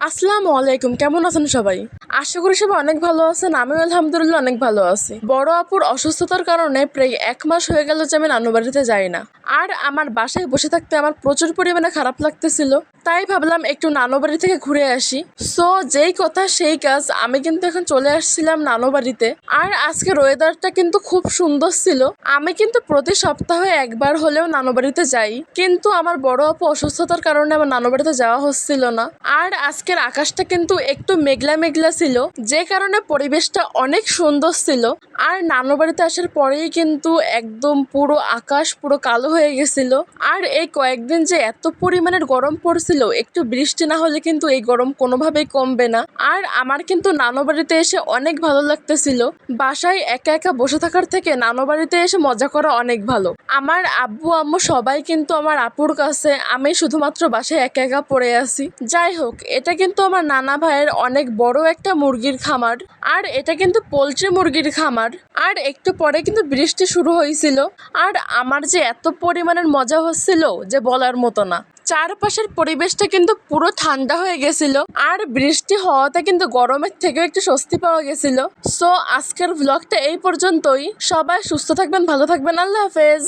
আসসালামু আলাইকুম, কেমন আছেন সবাই? আশা করি সবাই অনেক ভালো আছেন। আমিও আলহামদুলিল্লাহ অনেক ভালো আছি। বড় আপুর অসুস্থতার কারণে প্রায় 1 মাস হয়ে গেল যে আমি নানু বাড়িতে যাই না। আর আমার বাসায় বসে থাকতে আমার প্রচুর পরিমাণে খারাপ লাগতেছিল। তাই ভাবলাম একটু নানু বাড়ি থেকে ঘুরে আসি। সো যেই কথা সেই কাজ, আমি কিন্তু এখন চলে আসছিলাম নানু বাড়িতে। আর আজকের ওয়েদারটা কিন্তু খুব সুন্দর ছিল। আমি কিন্তু প্রতি সপ্তাহে একবার হলেও নানু বাড়িতে যাই, কিন্তু আমার বড় আপু অসুস্থতার কারণে আমার নানু বাড়িতে যাওয়া হচ্ছিল না। আর আজকের আকাশটা কিন্তু একটু মেঘলা মেঘলা ছিল, যে কারণে পরিবেশটা অনেক সুন্দর ছিল। আর নানু বাড়িতে আসার পরেই কিন্তু একদম পুরো আকাশ পুরো কালো হয়ে গেছিল। আর এই কয়েকদিন যে এত পরিমাণের গরম পড়ছিল, একটু বৃষ্টি না হলে কিন্তু এই গরম কোনোভাবেই কমবে না। আর আমার কিন্তু নানু বাড়িতে এসে অনেক ভালো লাগতেছিল। বাসায় একা একা বসে থাকার থেকে নানু বাড়িতে এসে মজা করা অনেক ভালো। আমার আব্বু আম্মু সবাই কিন্তু আমার আপুর কাছে, আমি শুধুমাত্র বাসায় একা একা পড়ে আছি। যাই হোক, এটা কিন্তু আমার নানা ভাইয়ের অনেক বড় একটা মুরগির খামার। আর এটা কিন্তু পোলট্রি মুরগির খামার। আর একটু পরে কিন্তু বৃষ্টি শুরু হয়েছিল। আর আমার যে এত পরিমাণের মজা হচ্ছিল যে বলার মতো না। চারপাশের পরিবেশটা কিন্তু পুরো ঠান্ডা হয়ে গেছিল। আর বৃষ্টি হওয়াতে কিন্তু গরমের থেকেও একটু স্বস্তি পাওয়া গেছিল। সো আজকের ব্লগটা এই পর্যন্তই। সবাই সুস্থ থাকবেন, ভালো থাকবেন, আল্লাহ হাফেজ।